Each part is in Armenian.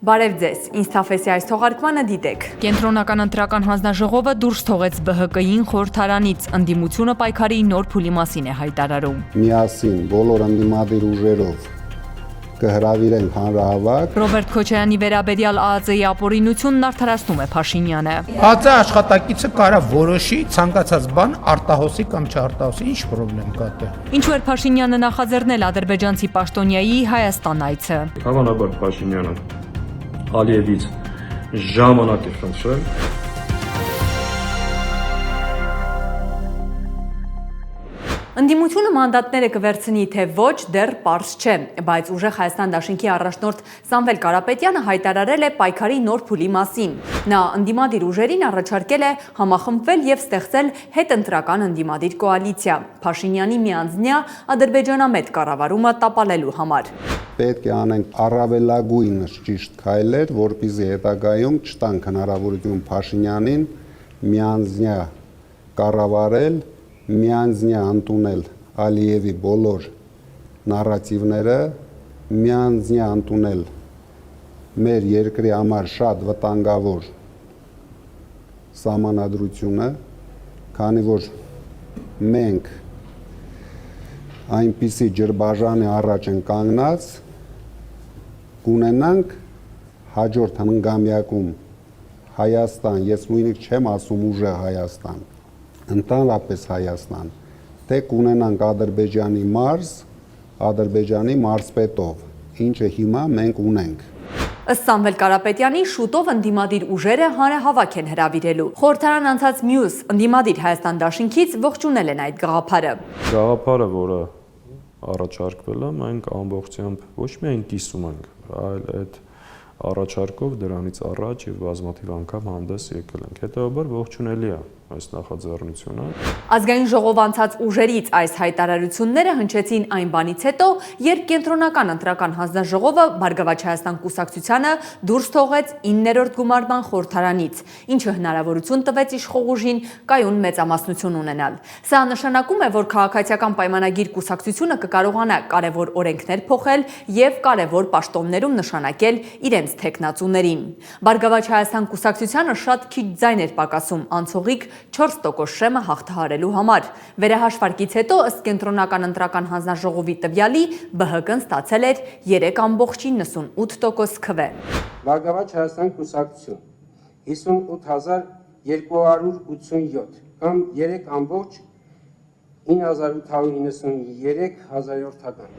Բարև ձեզ, ինձ թափեսի այս թողարկմանը դիտեք։ Կենտրոնական ընտրական հանձնաժողովը դուրս թողեց ԲՀԿ-ին խորհրդարանից, ընդդիմությունը պայքարի նոր փուլի մասին է հայտարարում։ Միասին բոլոր ընդդիմադիր ուժերով կհրավիրենք հանրահավաք։ Ռոբերտ Քոչարյանի վերաբերյալ ԱԱԾ-ի ապօրինությունն արդարացնում է Փաշինյանը։ ԱԱԾ աշխատակիցը կարա որոշի ցանկացած բան արտահոսի կամ չարտահոսի, ինչ խնդրեմ կա դե։ Ինչու էր Փաշինյանը նախաձեռնել ադրբեջանցի պաշտոնյայի Հայաստան այցը։ Հավանաբար Փաշինյանը Ալիևից ժամանակ է խնդրել։ Ընդդիմությունը մանդատները կվերցնի, թե ոչ, դեռ պարզ չէ, բայց ուժեղ Հայաստան դաշինքի առաջնորդ Սամվել Կարապետյանը հայտարարել է պայքարի նոր փուլի մասին։ Նա ընդդիմադիր ուժերին առաջարկել է համախմբվել եւ ստեղծել հետընտրական ընդդիմադիր կոալիցիա Փաշինյանի միանձնյա ադրբեջանամետ կառավարումը տապալելու համար։ Պետք է անենք առավելագույնս ճիշտ քայլեր, որպեսզի հետագայում չտանք հնարավորություն Փաշինյանին միանձնյա կառավարել, միանձնյա ընդունել Ալիևի բոլոր նարատիվները, միանձնյա ընդունել մեր երկրի համար շատ վտանգավոր սահմանադրությունը, քանի որ մենք այնպիսի ջրբաժանի առաջ են կանգնած, կունենանք հաջորդ հնգամյակում Հայաստան, ես նույնիսկ չեմ ասում ուժեղ Հայաստան, ընդհանրապես Հայաստան, թե կունենանք Ադրբեջանի մարզ, Ադրբեջանի մարզպետով, ինչը հիմա մենք ունենք։ Ըստ Սամվել Կարապետյանի, շուտով ընդդիմադիր ուժերը հանրահավաք են հրավիրելու։ Խորհրդարան անցած մյուս ընդդիմադիր Հայաստան դաշինքից ողջունել են այդ գաղափարը։ Գաղափարը, որը առաջարկվել է, մենք ամբողջությամբ ոչ միայն կիսում ենք, այլ այդ առաջարկով դրանից առաջ եւ բազմաթիվ անգամ հանդես եկել ենք։ Հետևաբար ողջունելի է այս նախաձեռնությունը։ Ազգային ժողով անցած ուժերից այս հայտարարությունները հնչեցին այն բանից հետո, երբ Կենտրոնական ընտրական հանձնաժողովը Բարգավաճ Հայաստան կուսակցությանը դուրս թողեց 9-րդ գումարման խորհրդարանից, ինչը հնարավորություն տվեց իշխող ուժին կայուն մեծամասնություն ունենալ։ Սա նշանակում է, որ քաղաքացիական պայմանագիր կուսակցությունը կկարողանա կարևոր օրենքներ փոխել եւ կարևոր պաշտոններում նշանակել իրենց թեկնածուներին։ Բարգավաճ Հայաստան կուսակցությանը շատ քիչ ձայն էր պակասում անցողիկ 4% շեմը հաղթահարելու համար։ Վերահաշվարկից հետո ըստ Կենտրոնական ընտրական հանձնաժողովի տվյալի ԲՀԿ-ն ստացել էր 3.98% քվե։ Բարգավաճ Հայաստան կուսակցություն 58287 կամ 3.9893 հազարորդական։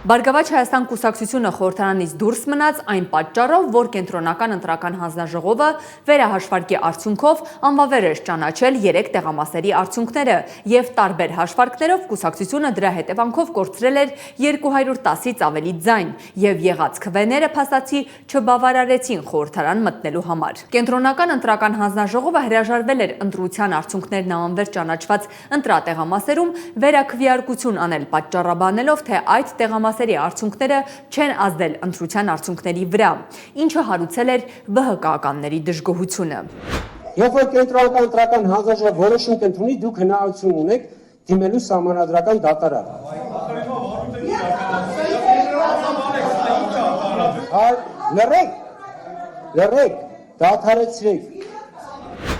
Բարգավաճ Հայաստան կուսակցությունը խորհրդարանից դուրս մնաց այն պատճառով, որ Կենտրոնական ընտրական հանձնաժողովը վերահաշվարկի արդյունքով անվավեր էր ճանաչել 3 տեղամասերի արդյունքները եւ տարբեր հաշվարկներով կուսակցությունը դրա հետևանքով կորցրել էր 210-ից ավելի ձայն եւ եղած քվեները փաստացի չբավարարեցին խորհրդարան մտնելու համար։ Կենտրոնական ընտրական հանձնաժողովը հրաժարվել էր ընտրության արդյունքներն անվեր ճանաչված ընտրատեղամասերում վերաքվեարկություն անել պատճառաբանելով, թե այդ տեղամասերի արդյունքները չեն ազդել ընտրության արդյունքների վրա, ինչը հարուցել էր ԲՀԿ-ականների դժգոհությունը։ Երբ որ Կենտրոնական ընտրական հանձնաժողովը որոշում կընդունի, դուք հնարավորություն ունեք դիմելու սահմանադրական դատարան։ Լռեք, դադարեցրեք։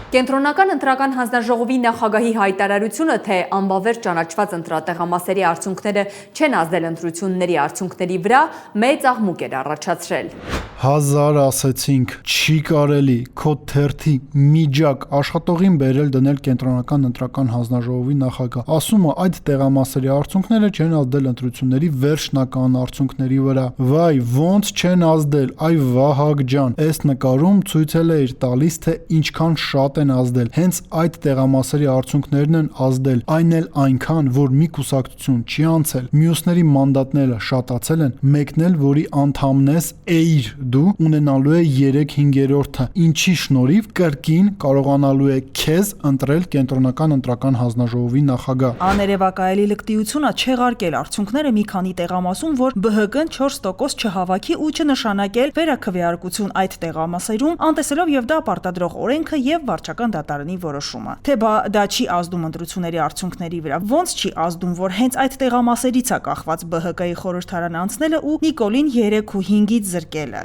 Կենտրոնական ընտրական հանձնաժողովի նախագահի հայտարարությունը, թե անվավեր ճանաչված ընտրատեղամասերի արդյունքները չեն ազդել ընտրությունների արդյունքների վրա, մեծ աղմուկ էր առաջացրել։ Հազար ասեցինք, չի կարելի քո թերթի միջակ աշխատողին բերել դնել Կենտրոնական ընտրական հանձնաժողովի նախագահ։ Ասում է այդ տեղամասերի արդյունքները չեն ազդել ընտրությունների վերջնական արդյունքների վրա։ Վայ, ոնց չեն ազդել, այ Վահագ ջան, այս նկարում ցույց է տալիս, թե ինչքան շատ են ազդել։ Հենց այդ տեղամասերի արդյունքներն են ազդել, այն էլ այնքան, որ մի կուսակցություն չի անցել, մյուսների մանդատները շատացել են, մեկն էլ, որի անդամն ես էիր դու, ունենալու է 3/5-ը, ինչի շնորհիվ կրկին կարողանալու է քեզ ընտրել Կենտրոնական ընտրական հանձնաժողովի նախագահ։ Աներևակայելի լկտիությունը չեղարկել արդյունքները մի քանի տեղամասում, որ ԲՀԿ-ն 4% չհավաքի ու չնշանակել վերաքվեարկություն այդ տեղամասերում, անտեսելով եւ դա պարտադրող օրենքը եւ վարչական դատարանի որոշումը։ Թե դա չի ազդում ընտրությունների արդյունքների վրա, ոնց չի ազդում, որ հենց այդ տեղամասերից է կախված ԲՀԿ-ի խորհրդարան անցնելը ու Նիկոլին 3-5-ից զրկելը։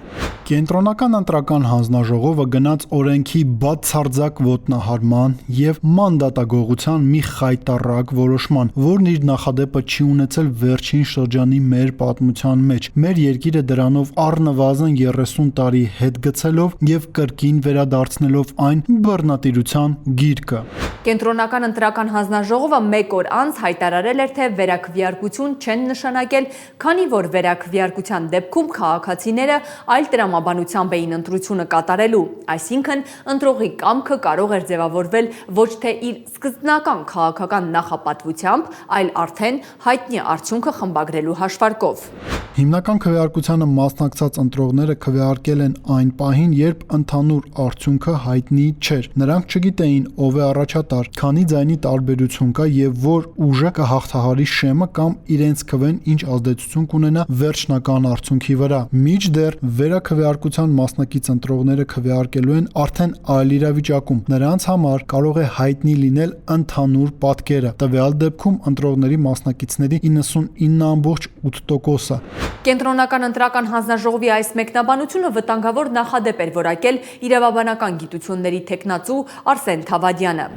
Կենտրոնական ընտրական հանձնաժողովը գնաց օրենքի բացարձակ ոտնահարման եւ մանդատագողության մի խայտառակ որոշման, որն իր նախադեպը չի ունեցել վերջին շրջանի մեր պատմության մեջ։ Մեր երկիրը դրանով առնվազն 30 տարի հետ գցելով եւ կրկին վերադարձնելով այն բռնատիրության գիրկը։ Կենտրոնական ընտրական հանձնաժողովը 1 օր անց հայտարարել էր, թե վերաքվեարկություն չեն նշանակել, քանի որ վերաքվեարկության դեպքում քաղաքացիները այլ տրամաբանությամբ էին ընտրությունը կատարելու, այսինքն ընտրողի կամքը կարող էր ձևավորվել ոչ թե իր սկզբնական քաղաքական նախապատվությամբ, այլ արդեն հայտնի արդյունքը խմբագրելու հաշվարկով։ Հիմնական քվեարկությանը մասնակցած ընտրողները քվեարկել են այն պահին, երբ ընդհանուր արդյունքը հայտնի չէր։ Նրանք չգիտեին ով է առաջատար, քանի ձայնի տարբերություն կա եւ որ ուժը կհաղթահարի շեմը կամ իրենց քվեն ինչ ազդեցություն կունենա վերջնական արդյունքի վրա։ Մինչդեռ վերաքվեարկության մասնակից ընտրողները քվեարկելու են արդեն այլ իրավիճակում։ Նրանց համար կարող է հայտնի լինել ընդհանուր պատկերը։ Տվյալ դեպքում ընտրողների մասնակիցների 99.8%-ը։ Կենտրոնական ընտրական հանձնաժողովի այս մեկնաբանությունը վտանգավոր նախադեպ էր որակել իրավաբանական գիտությունների թեկնածու Արսեն Թավադյանը։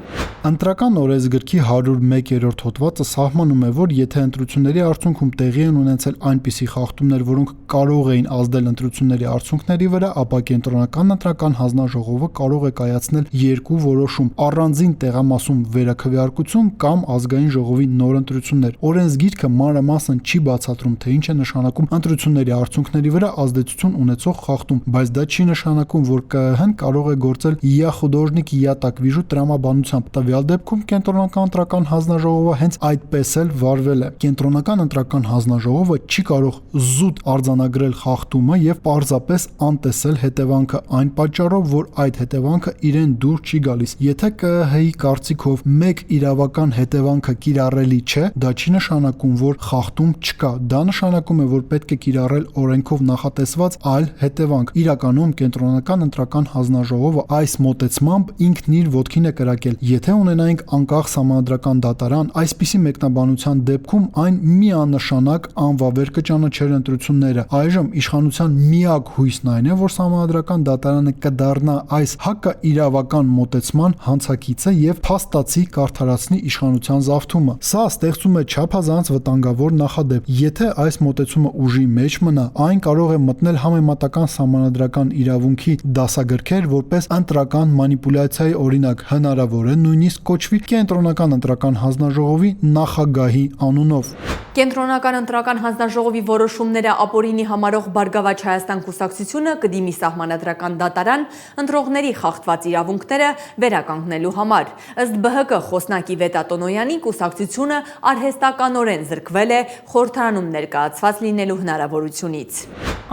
Ընտրական օրենսգրքի 101-րդ հոդվածը սահմանում է, որ եթե ընտրությունների արդյունքում տեղի են ունեցել այնպիսի խախտումներ, որոնք կարող էին ազդել ընտրությունների արդյունքների վրա, ապա Կենտրոնական ընտրական հանձնաժողովը կարող է կայացնել երկու որոշում՝ առանձին տեղամասում վերաքվեարկություն կամ ազգային ժողովի նոր ընտրություններ։ Օրենսգիրքը մանրամասն չի բացատրում, թե ինչ է նշանակում ընտրությունների արդյունքների վրա ազդեցություն ունեցող խախտում, բայց դա չի նշանակում, որ ԿԸՀ-ն կարող է գործել «я художник, я так вижу» տրամաբանությամբ։ Տվյալ դեպքում Կենտրոնական ընտրական հանձնաժողովը հենց այդպես էլ վարվել է։ Կենտրոնական ընտրական հանձնաժողովը չի կարող զուտ արձանագրել խախտումը եւ պարզապես անտեսել հետևանքը այն պատճառով, որ այդ հետևանքը իրեն դուր չի գալիս։ Եթե ԿԸՀ-ի կարծիքով մեկ իրավական հետևանքը կիրառելի չէ, դա չի նշանակում, որ խախտում չկա։ Դա նշանակում է, որ պետք է կիրառել օրենքով նախատեսված այլ հետևանք։ Իրականում Կենտրոնական ընտրական հանձնաժողովը այս մոտեցմամբ ինքն իր ոտքին է կրակել։ Եթե ունենայինք անկախ սահմանադրական դատարան, այսպիսի մեկնաբանության դեպքում այն միանշանակ անվավեր կճանաչեր ընտրությունները։ Այժմ իշխանության միակ հույսն այն է, որ սահմանադրական դատարանը կդառնա այս հակաիրավական մոտեցման հանցակիցը եւ փաստացի կարդարացնի իշխանության զավթումը։ Սա ստեղծում է չափազանց վտանգավոր նախադեպ։ Եթե այս մոտեցումը ուժի մեջ մնա, այն կարող է մտնել համեմատական սահմանադրական իրավունքի դասագրքեր որպես ընտրական մանիպուլյացիայի օրինակ, հնարավոր է նույնիսկ կոչվի Կենտրոնական ընտրական հանձնաժողովի նախագահի անունով։ Կենտրոնական ընտրական հանձնաժողովի որոշումները ապօրինի համարող Բարգավաճ Հայաստան կուսակցությունը կդիմի սահմանադրական դատարան ընտրողների խախտված իրավունքները վերականգնելու համար։ Ըստ ԲՀԿ խոսնակի Վետա Տոնոյանի, կուսակցությունը արհեստականորեն զրկվել է խորհրդարանում ներկայացված լինելու հնարավորությունից։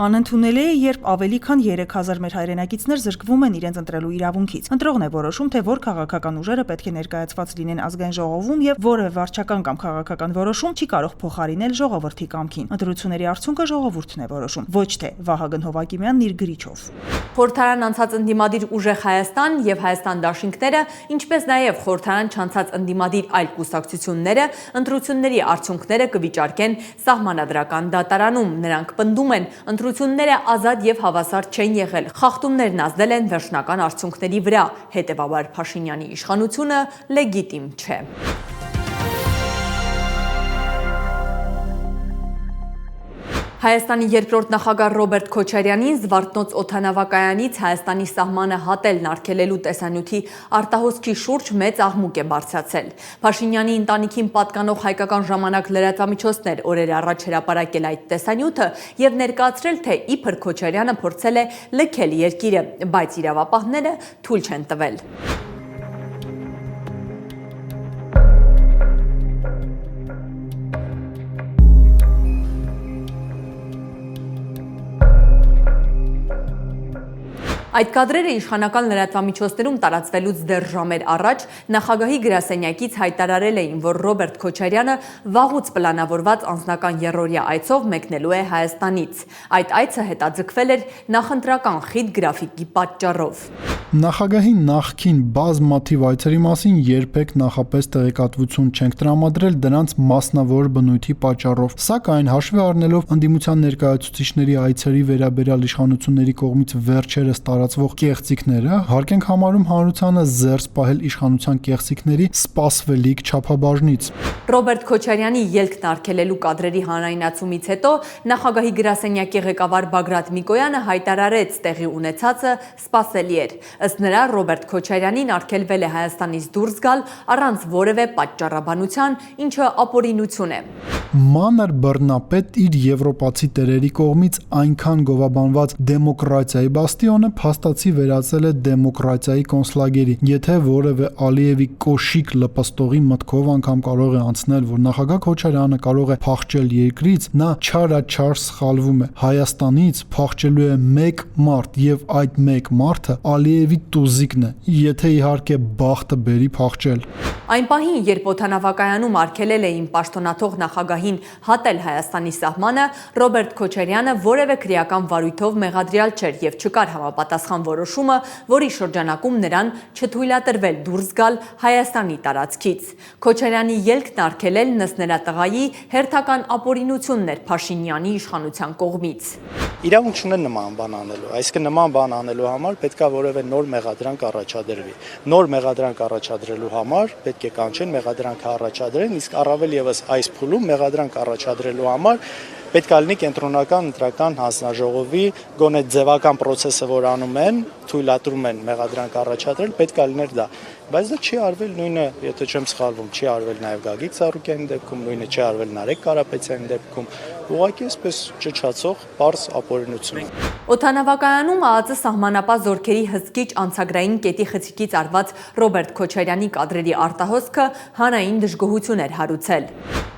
Անընդունելի է, երբ ավելի քան 3000 մեր հայրենակիցներ զրկվում են իրենց ընտրելու իրավունքից։ Ընտրողն է որոշում, թե որ քաղաքական ուժերը պետք է ներկայացված լինեն ազգային ժողովում եւ որևէ վարչական կամ քաղաքական որոշում չի կարող փոխարինել ժողովրդի կամքին։ Ընտրությունների արդյունքը ժողովուրդն է որոշում, ոչ թե Վահագն Հովակիմյանն իր գրիչով։ Խորհրդարան անցած ընդդիմադիր ուժեղ Հայաստան եւ Հայաստան դաշինքները, ինչպես նաեւ խորհրդարան չանցած ընդդիմադիր այլ կուսակցությունները ընտրությունների արդյունքները կվիճարկեն սահմանադրական դատարանում։ Նրանք պնդում են, ընտրությունները ազատ եւ հավասար չեն եղել, խախտումներն ազդել են վերջնական արդյունքների վրա, հետեւաբար Փաշինյանի իշխանությունը լեգիտիմ չէ։ Հայաստանի երկրորդ նախագահ Ռոբերտ Քոչարյանին Զվարթնոց օդանավակայանից Հայաստանի սահմանը հատելն արգելելու տեսանյութի արտահոսքի շուրջ մեծ աղմուկ է բարձրացել։ Փաշինյանի ընտանիքին պատկանող հայկական ժամանակ լրատվամիջոցներ օրեր առաջ հրապարակել այդ տեսանյութը եւ ներկայացրել, թե իբր Քոչարյանը փորձել է լքել երկիրը, բայց իրավապահները թույլ չեն տվել։ Այդ կադրերը իշխանական լրատվամիջոցներում տարածվելուց դեռ ժամեր առաջ նախագահի գրասենյակից հայտարարել էին, որ Ռոբերտ Քոչարյանը վաղուց պլանավորված անձնական երրորդյա այցով մեկնելու է Հայաստանից։ Այդ այցը հետաձգվել էր նախընտրական խիտ գրաֆիկի պատճառով։ Նախագահի նախկին բազմաթիվ այցերի մասին երբեք նախապես տեղեկատվություն չենք տրամադրել դրանց մասնավոր բնույթի պատճառով, սակայն հաշվի առնելով ընդդիմության ներկայացուցիչների այցերի վերաբերյալ իշխանությունների կողմից վերջերս տարածվող կեղծիքները, հարկ ենք համարում հանրությանը զերծ պահել իշխանության կեղծիքների սպասվելիք չափաբաժնից։ Ռոբերտ Քոչարյանի ելքն արգելելու կադրերի հանրայնացումից հետո նախագահի գրասենյակի ղեկավար Բագրատ Միկոյանը հայտարարեց տեղի ունեցածը սպասելի էր։ Ըստ նրա Ռոբերտ Քոչարյանին արգելվել է Հայաստանից դուրս գալ առանց որևէ պատճառաբանության, ինչը ապօրինություն է։ Մանր բռնապետ իր եվրոպացի տերերի կողմից այնքան գովաբանված դեմոկրատիայի բաստիոնը փաստացի վերածել է դեմոկրատիայի կոնցլագերի։ Եթե որևէ Ալիևի կոշիկ լպստողի մտքով անգամ կարող է անցնել, որ նախագահ Քոչարյանը կարող է փախչել երկրից, նա չարաչար սխալվում է։ Հայաստանից փախչելու է մեկ մարդ եւ այդ մեկ մարդը Ալիևի տուզիկն է, եթե իհարկե բախտը բերի փախչել։ Այն պահին, երբ օդանավակայանում արգելել էին պաշտոնաթող նախագահին հատել Հայաստանի սահմանը, Ռոբերտ Քոչարյանը որևէ քրեական վարույթով մեղադրյալ չէր եւ չկար համապատասխան որոշումը, որի շրջանակում նրան չթույլատրվել դուրս գալ Հայաստանի տարածքից։ Քոչարյանի ելքն արգելելն ըստ նրա տղայի հերթական ապօրինությունն էր Փաշինյանի իշխանության կողմից։ Իրավունք չունեն նման բան անելու, այսինքն նման բան անելու համար պետք է որևէ նոր մեղադրանք առաջադրվի։ Նոր մեղադրանք առաջադրելու համար պետք է կանչեն մեղադրանքը առաջադրեն, իսկ առավել եւս այս փուլում մեղադրանք առաջադրելու համար պետք է լինի կենտրոնական ընտրական հանձնաժողովի գոնե ձևական process-ը, որ անում են, թույլատրում են մեղադրանք առաջադրել, պետք է լիներ դա։ Բայց դա չի արվել, նույնը, եթե չեմ սխալվում, չի արվել նաև Գագիկ Ծառուկյանի դեպքում, նույնը չի արվել Նարեկ Կարապետյանի դեպքում։ Ուղղակի այսպես ճչացող պարզ ապօրինություն։ Օդանավակայանում ԱԱԾ սահմանապահ զորքերի հսկիչ անցագրային կետի խցիկից արված Ռոբերտ Քոչարյանի կադրերի արտահոսքը հանրային դժգոհություն էր հարուցել։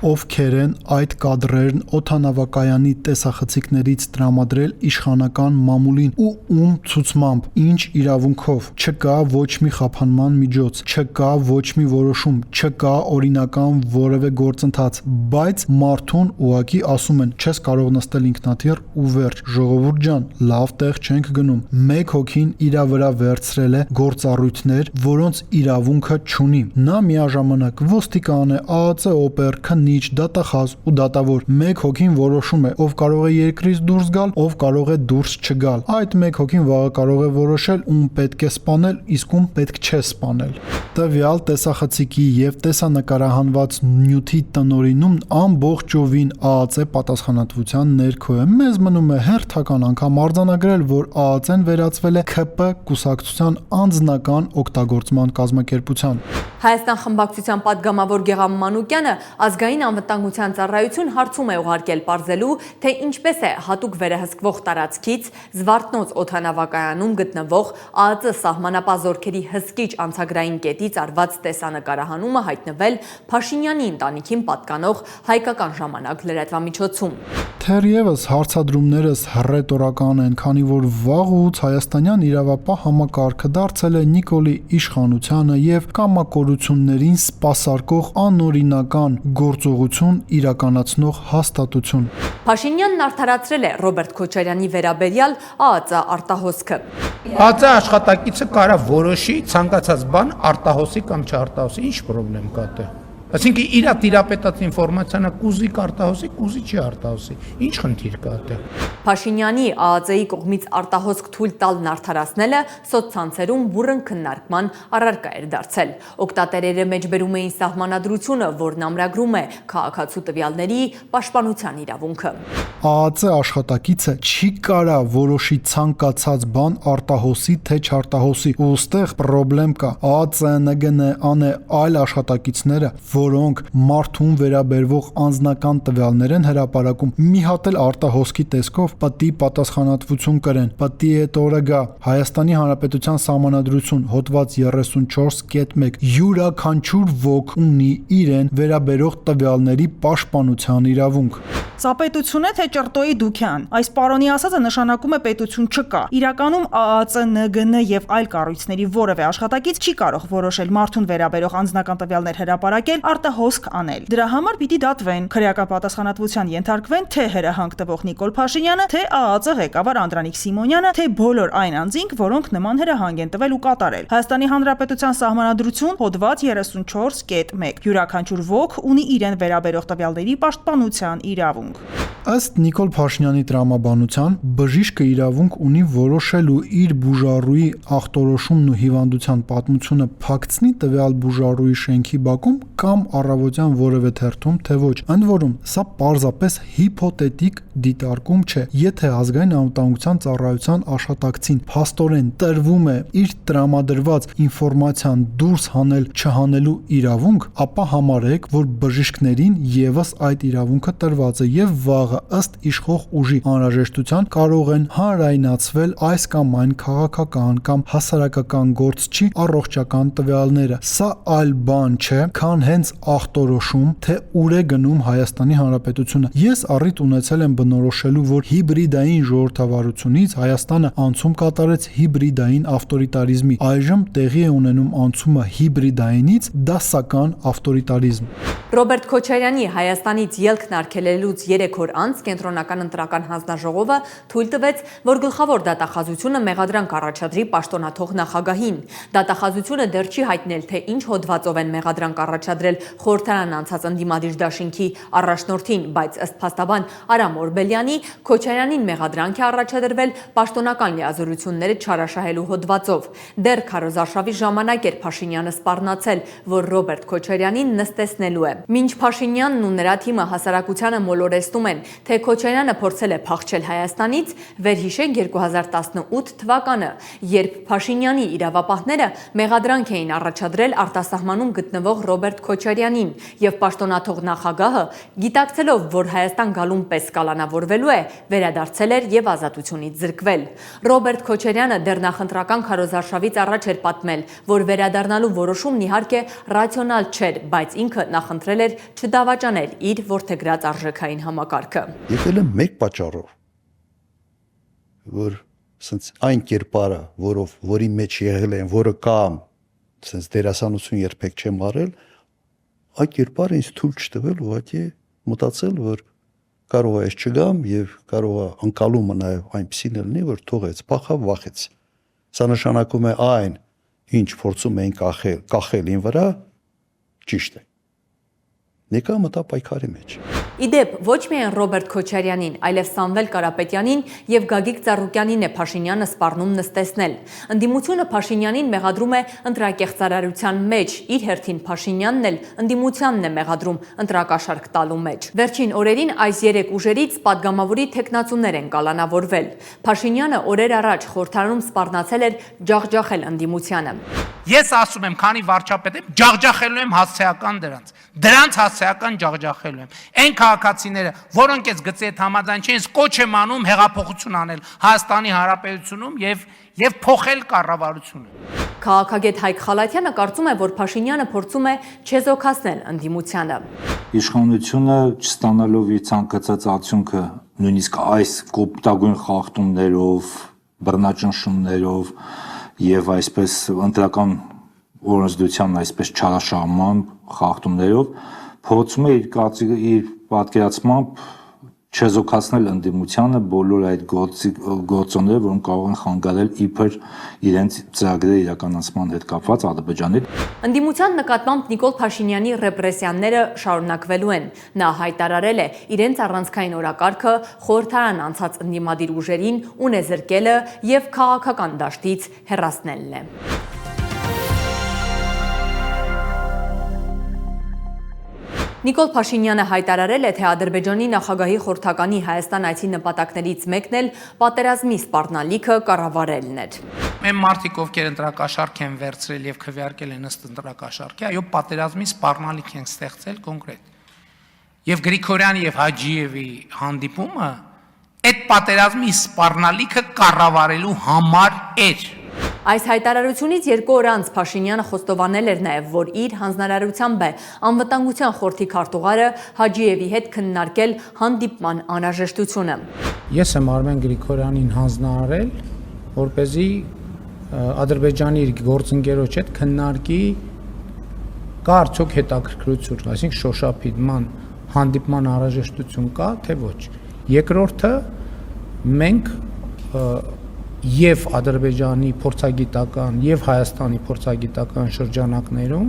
Ովքեր են այդ կադրերն օդանավակայանի տեսախցիկներից տրամադրել իշխանական մամուլին ու ում ցուցմամբ, ինչ իրավունքով, չկա ոչ մի խափանման միջոց, չկա ոչ մի որոշում, չկա օրինական որևէ գործընթաց, բայց մարդուն ուղակի ասում են, չես կարող նստել ինքնաթիռ ու վերջ, ժողովուրդ ջան, լավ տեղ չենք գնում։ Մեկ հոգին իրա վրա վերցրել է գործառույթներ, որոնց իրավունքը չունի։ Նա միաժամանակ ոստիկան է, ԱԱԾ օպեր, քննիչ, դատախազ ու դատավոր։ Մեկ հոգին որոշում է, ով կարող է երկրից դուրս գալ, ով կարող է դուրս չգալ։ Այդ մեկ հոգին վաղը կարող է որոշել ում պետք է սպանել, իսկ ում պետք չէ սպանել։ Տվյալ տեսախցիկի եւ տեսանկարահանված նյութի տնօրինում ամբողջովին ԱԱԾ պատասխանատվության ներքո է։ Մեզ մնում է հերթական անգամ արձանագրել, որ ԱԱԾ-ն վերածվել է ՔՊ կուսակցության անձնական օգտագործման կազմակերպության։ Հայաստան խմբակցության падգամավոր Գեղամ Մանուկյանը ազգային անվտանգության ծառայություն հարցում է ուղարկել պարզելու, թե ինչպես է հատուկ վերահսկվող տարածքից Զվարթնոց օդանավակայանում գտնվող ԱԱԾ սահմանապահ զորքերի հսկիչ անցագրային կետից արված տեսանկարահանումը հայտնվել Փաշինյանի ընտանիքին պատկանող Հայկական ժամանակ լրատվամիջոցում։ Թերևս հարցադրումներս հռետորական են, քանի որ վաղուց հայաստանյան իրավապահ համակարգը դարձել է Նիկոլի իշխանությանը եւ կամակորություններին սպասարկող անօրինական գործողություն իրականացնող հաստատություն։ Փաշինյանն արդարացրել է Ռոբերտ Քոչարյանի վերաբերյալ ԱԱԾ արտահոսքը։ ԱԱԾ աշխատակիցը կարա որոշի ցանկացած բան արտահոսի կամ չարտահոսի, ինչ խնդրեմ կա դե։ Այսինքն իր տիրապետած ինֆորմացիան կուզի արտահոսի, կուզի չի արտահոսի։ Ինչ խնդիր կա դե։ Փաշինյանի ԱԱԾ-ի կողմից արտահոսք թույլ տալն արդարացնելը սոցցանցերում բուռն քննարկման առարկա էր դարձել։ Օգտատերերը մեջբերում էին սահմանադրությունը, որն ամրագրում է քաղաքացու տվյալների պաշտպանության իրավունքը։ ԱԱԾ աշխատակիցը չի կարա որոշի ցանկացած բան արտահոսի թե չարտահոսի։ Ու ստեղ խնդրեմ կա։ ԱԱԾ-ն, ԱՆ այլ աշխատակիցները, որոնք մարդուն վերաբերվող անձնական տվյալներ են հրապարակում, մի հատ էլ արտահոսքի տեսքով պատի պատասխանատվություն կրեն։ Պատի հետ օրը գա Հայաստանի Հանրապետության Սահմանադրություն հոդված 34.1 յուրաքանչյուր ոք ունի իրեն վերաբերող տվյալների պաշտպանության իրավունք։ Սա պետություն է թե ճռտոյի դուքյան։ Այս պարոնի ասածը նշանակում է պետություն չկա։ Իրականում ԱԱԾ, ՆԳՆ եւ այլ կառույցների որևէ աշխատակից չի կարող որոշել մարդուն վերաբերող անձնական տվյալներ հրապարակել արտահոսք անել։ Դրա համար պիտի դատվեն, քրեական պատասխանատվության ենթարկվեն թե հրահանգ տվող Նիկոլ Փաշինյանը, թե ԱԱԾ ղեկավար Անդրանիկ Սիմոնյանը, թե բոլոր այն անձինք, որոնք նման հրահանգ են տվել ու կատարել։ Հայաստանի Հանրապետության Սահմանադրություն, հոդված 34.1 յուրաքանչյուր ոք ունի իրեն վերաբերող տվյալների պաշտպանության իրավունք։ Ըստ Նիկոլ Փաշինյանի տրամաբանության, բժիշկը իրավունք ունի որոշելու իր բուժառուի ախտորոշումն ու հիվանդության պատմությունը փակցնի տվյալ բուժառուի շենքի բակում կամ առավոտյան որևէ թերթում, թե ոչ։ Ընդ որում, սա պարզապես հիփոթետիկ դիտարկում չէ։ Եթե ազգային անվտանգության ծառայության աշխատակցին փաստորեն տրվում է իր տրամադրված ինֆորմացիան դուրս հանել չհանելու իրավունք, ապա համարեք, որ բժիշկներին եւս այդ իրավունքը տրված է եւ վաղ ըստ իշխող ուժի անհրաժեշտության կարող են հանրայնացվել այս կամ այն քաղաքական կամ հասարակական գործչի առողջական տվյալները։ Սա այլ բան չէ, քան հենց ախտորոշում, թե ուր է գնում Հայաստանի Հանրապետությունը։ Ես առիթ ունեցել եմ բնորոշելու, որ հիբրիդային ժողովրդավարությունից Հայաստանը անցում կատարեց հիբրիդային ավտորիտարիզմի։ Այժմ տեղի է ունենում անցումը հիբրիդայինից դասական ավտորիտարիզմ։ Ռոբերտ Քոչարյանի Հայաստանից ելքն արգելելուց 3 օր անց Կենտրոնական ընտրական հանձնաժողովը թույլ տվեց, որ գլխավոր դատախազությունը մեղադրանք առաջադրի պաշտոնաթող նախագահին։ Դատախազությունը դեռ չի հայտնել, թե ինչ հոդվածով են մեղադրանք առաջադրել խորհրդարան անցած ընդդիմադիր դաշինքի առաջնորդին, բայց ըստ փաստաբան Արամ Օրբելյանի, Քոչարյանին մեղադրանք է առաջադրվել պաշտոնական լիազորությունները չարաշահելու հոդվածով։ Դեռ քարոզարշավի ժամանակ էր Փաշինյանը սպառնացել, որ Ռոբերտ Քոչարյանին նստեցնելու է։ Մինչ Փաշինյանն ու նրա թիմը հասարակությանը մոլորեցնում են, թե Քոչարյանը փորձել է փախչել Հայաստանից, վերհիշենք 2018 թվականը, երբ Փաշինյանի իրավապահները մեղադրանք էին առաջադրել արտասահմանում գտնվող Ռոբերտ Քոչարյանին, եւ պաշտոնաթող նախագահը, գիտակցելով, որ Հայաստան գալուն պես կալանավորվելու է, վերադարձել էր եւ ազատությունից զրկվել։ Ռոբերտ Քոչարյանը դեռ նախընտրական քարոզարշավից առաջ էր պատմել, որ վերադառնալու որոշումն իհարկե ռացիոնալ չէր, բայց ինքը նախընտրել էր չդավաճանել իր որդեգրած արժեքային համակարգը։ Եկել եմ մեկ պատճառով, որ սենց այն կերպարը, որի մեջ եղել եմ, որը կամ սենց դերասանություն երբեք չեմ արել, այդ կերպարը ինձ թույլ չտվել, ուղղակի մտածել, որ կարող է չգամ եւ կարող է անկալումը նաեւ այնպեսին լինի, որ թողեց, փախավ, վախեց։ Սա նշանակում է այն, ինչ փորձում էին կախել ին վրա, ճիշտ է։ Նիկա մտա պայքարի մեջ։ Իդեպ, ոչ միայն Ռոբերտ Քոչարյանին, այլև Սամվել Կարապետյանին եւ Գագիկ Ծառուկյանին է Փաշինյանը սպառնում նստեցնել։ Ընդդիմությունը Փաշինյանին մեղադրում է ընտրակեղծարարության մեջ, իր հերթին Փաշինյանն էլ ընդդիմությանն է մեղադրում ընտրակաշարք տալու մեջ։ Վերջին օրերին այս 3 ուժերից падգամավորի թեկնածուներ են կալանավորվել։ Փաշինյանը օրեր առաջ խորհրդարանում սպառնացել էր ջախջախել ընդդիմությանը։ Ես ասում եմ, քանի վարչապետ եմ, ջախջախելու եմ հասցեական դրանց հասցեական ջախջախելու եմ։ Այն քաղաքացիները, որոնք այս գծի հետ համաձայն չեն, կոչ եմ անում հեղափոխություն անել Հայաստանի Հանրապետությունում եւ փոխել կառավարությունը։ Քաղաքագետ Հայկ Խալաթյանը կարծում է, որ Փաշինյանը փորձում է չեզոքացնել ընդդիմությանը։ Իշխանությունը չստանալով իր ցանկացած արդյունքը, նույնիսկ այս կոպտագույն խախտումներով, բռնաճնշումներով եւ այսպես ընտրական օրենսդրության այսպես չարաշահման խախտումներով փորձում է իր պատկերացմամբ չեզոքացնել ընդդիմությանը բոլոր այդ գործոնները, որոնք կարող են խանգարել իբր իրենց ծրագրերի իրականացման հետ կապված Ադրբեջանի։ Ընդդիմության նկատմամբ Նիկոլ Փաշինյանի ռեպրեսիաները շարունակվելու են։ Նա հայտարարել է իրենց առանցքային օրակարգը խորհրդարան անցած ընդդիմադիր ուժերին ունեզրկելը եւ քաղաքական դաշտից հեռացնելն է։ Նիկոլ Փաշինյանը հայտարարել է, թե Ադրբեջանի նախագահի խորհրդականի Հայաստան այցի նպատակներից մեկն էլ պատերազմի սպառնալիքը կառավարելն էր։ Մենք մարդիկ, ովքեր ընտրակաշարք են վերցրել եւ քվեարկել են ըստ ընտրակաշարքի, այո, պատերազմի սպառնալիք են ստեղծել կոնկրետ։ Եվ Գրիգորյանի եւ Հաջիևի հանդիպումը այդ պատերազմի սպառնալիքը կառավարելու համար էր։ Այս հայտարարությունից 2 օր անց Փաշինյանը խոստովանել էր նաև, որ իր հանձնարարությամբ է անվտանգության խորհրդի քարտուղարը Հաջիևի հետ քննարկել հանդիպման անհրաժեշտությունը։ Ես եմ Արմեն Գրիգորյանին հանձնարարել, որպեսզի Ադրբեջանի իր գործընկերոջ հետ քննարկի կա արդյոք հետաքրքրություն, այսինքն շոշափման հանդիպման անհրաժեշտություն կա, թե ոչ։ Երկրորդը մենք եւ Ադրբեջանի փորձագիտական եւ Հայաստանի փորձագիտական շրջանակներում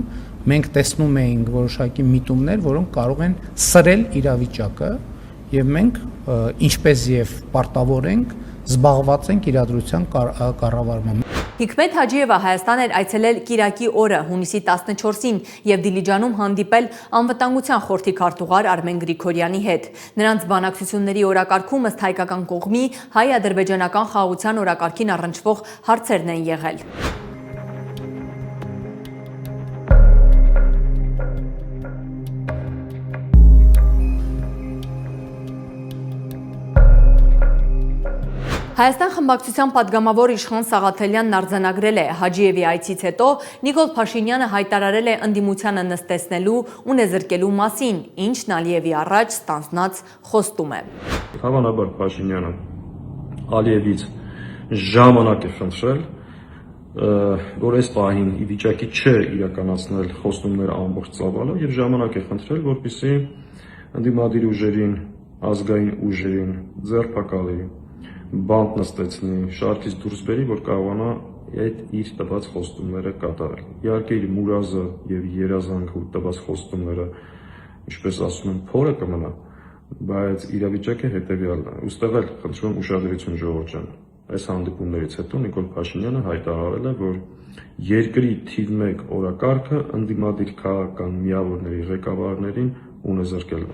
մենք տեսնում էինք որոշակի միտումներ, որոնք կարող են սրել իրավիճակը եւ մենք ինչպես եւ պարտավոր ենք զբաղված ենք իրադրության կառավարմամբ։ Հիկմետ Հաջիևը Հայաստան էր այցելել Կիրակի օրը հունիսի 14-ին եւ Դիլիջանում հանդիպել անվտանգության խորհրդի քարտուղար Արմեն Գրիգորյանի հետ։ Նրանց բանակցությունների օրակարգում ըստ հայկական կողմի հայ-ադրբեջանական խաղաղության օրակարգին առնչվող հարցերն են եղել։ Հայաստան խմբակցության падգամավոր Իշխան Սաղաթելյանն արձանագրել է Հաջիևի այցից հետո Նիկոլ Փաշինյանը հայտարարել է ընդդիմությանը նստեցնելու ու նեզրկելու մասին, ինչն Ալիևի առաջ ստանձնած խոստում է։ Հավանաբար Փաշինյանը Ալիևից ժամանակ է խնդրել, որ այս պահին ի վիճակի չէ իրականացնել խոստումներ ամբողջ ծավալով եւ ժամանակ է խնդրել, որպեսզի ընդդիմադիր ուժերին, ազգային ուժերին ձեռնարկալի բանտ նստեցնի, շարքից դուրս բերի, որ կարողանա այդ իր տված խոստումները կատարել։ Իհարկե իր մուրազը եւ երազանքը ու տված խոստումները, ինչպես ասում են, փորը կմնա, բայց իրավիճակը հետեւյալն է։ Ուստեղ էլ խնդրում եմ ուշադրություն ժողովուրդ ջան։ Այս հանդիպումներից հետո Նիկոլ Փաշինյանը հայտարարել է, որ երկրի թիվ 1 օրակարգը ընդդիմադիր քաղաքական միավորների ղեկավարներին ունեզրկել։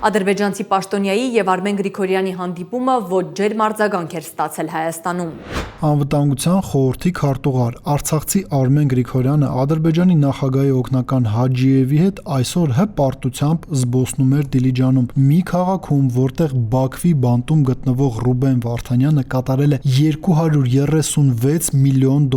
Ադրբեջանցի պաշտոնյայի եւ Արմեն Գրիգորյանի հանդիպումը ոչ ջերմ արձագանք էր ստացել Հայաստանում։ Անվտանգության խորհրդի քարտուղար Արցախցի Արմեն Գրիգորյանը Ադրբեջանի նախագահի օգնական Հաջիևի հետ այսօր հպարտությամբ զբոսնում էր Դիլիջանում, մի քաղաքում, որտեղ Բաքվի բանտում գտնվող Ռուբեն Վարդանյանը կատարել է $236 միլիոն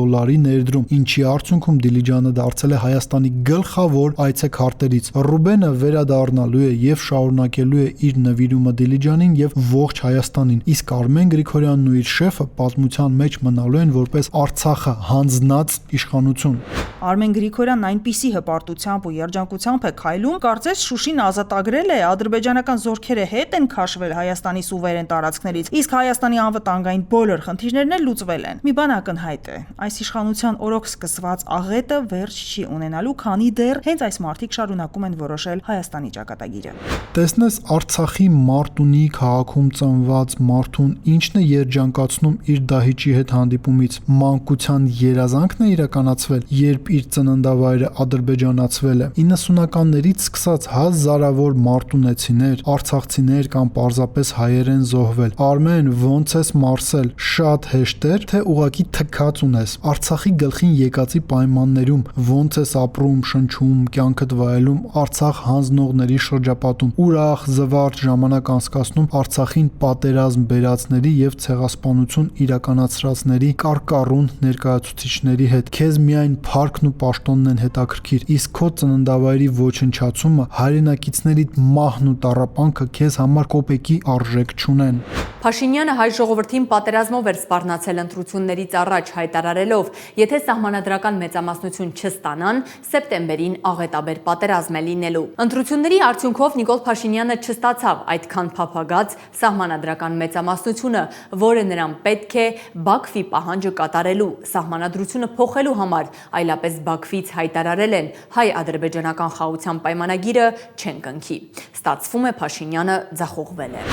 ներդրում, ինչի արդյունքում Դիլիջանը դարձել է Հայաստանի գլխավոր այցեքարտերից։ Ռուբենը վերադառնալու է եւ շարունակելու է իր նվիրումը Դիլիջանին եւ ողջ Հայաստանին, իսկ Արմեն Գրիգորյանն ու իր շեֆը պատմության մեջ մնալու են որպես Արցախը հանձնած իշխանություն։ Արմեն Գրիգորյանն այնպիսի հպարտությամբ ու երջանկությամբ է քայլում, կարծես Շուշին ազատագրել է, ադրբեջանական զորքերը հետ են քաշվել Հայաստանի սուվերեն տարածքներից, իսկ Հայաստանի անվտանգային բոլոր խնդիրներն էլ լուծվել են։ Մի բան ակնհայտ է, այս իշխանության օրոք սկսված աղետը վերջ չի ունենալու, քանի դեռ հենց այս մարդիկ շարունակում են որոշել Հայաստանի ճակատագիրը։ Տեսնես Արցախի Մարտունի քաղաքում ծնված մարդուն ինչն է երջանկացնում իր դահիճի հետ հանդիպումից, մանկության երազանքն է իրականացվել, երբ իր ծննդավայրը ադրբեջանացվել է։ 90-ականներից սկսած հազարավոր մարտունեցիներ, արցախցիներ կամ պարզապես հայեր են զոհվել։ Արմեն, ոնց ես մարսել, շատ հեշտ էր, թե ուղակի թքած ունես։ Արցախի գլխին եկածի պայմաններում ոնց ես ապրում, շնչում, կյանքդ վայելում Արցախ հանձնողների շրջապատում, ուրախ, զվարճ ժամանակ անցկացնում Արցախին պատերազմ բերածների եւ ցեղասպանություն իրականացրածների կարկառուն ներկայացուցիչների հետ։ Քեզ միայն փառքն ու պաշտոնն են հետաքրքիր, իսկ քո ծննդավայրի ոչնչացումը, հայրենակիցներիդ մահն ու տառապանքը քեզ համար կոպեկի արժեք չունեն։ Փաշինյանը հայ ժողովրդին պատերազմով էր սպառնացել ընտրություններից առաջ, հայտարարելով, եթե սահմանադրական մեծամասնություն չստանան, սեպտեմբերին աղետաբեր պատերազմ է լինելու։ Ընտրությունների արդյունքով Նիկոլ Փաշինյանը չստացավ այդքան փափագած սահմանադրական մեծամասնությունը, որը նրան պետք է Բաքվի պահանջը կատարելու, սահմանադրությունը փոխելու համար, այլապես Բաքվից հայտարարել են հայ-ադրբեջանական խաղաղության պայմանագիրը չեն կնքի։ Ստացվում է Փաշինյանը ձախողվել է։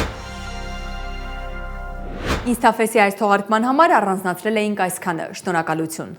Ինստաֆեսի այս թողարկման համար առանձնացրել էինք այսքանը։ Շնորհակալություն։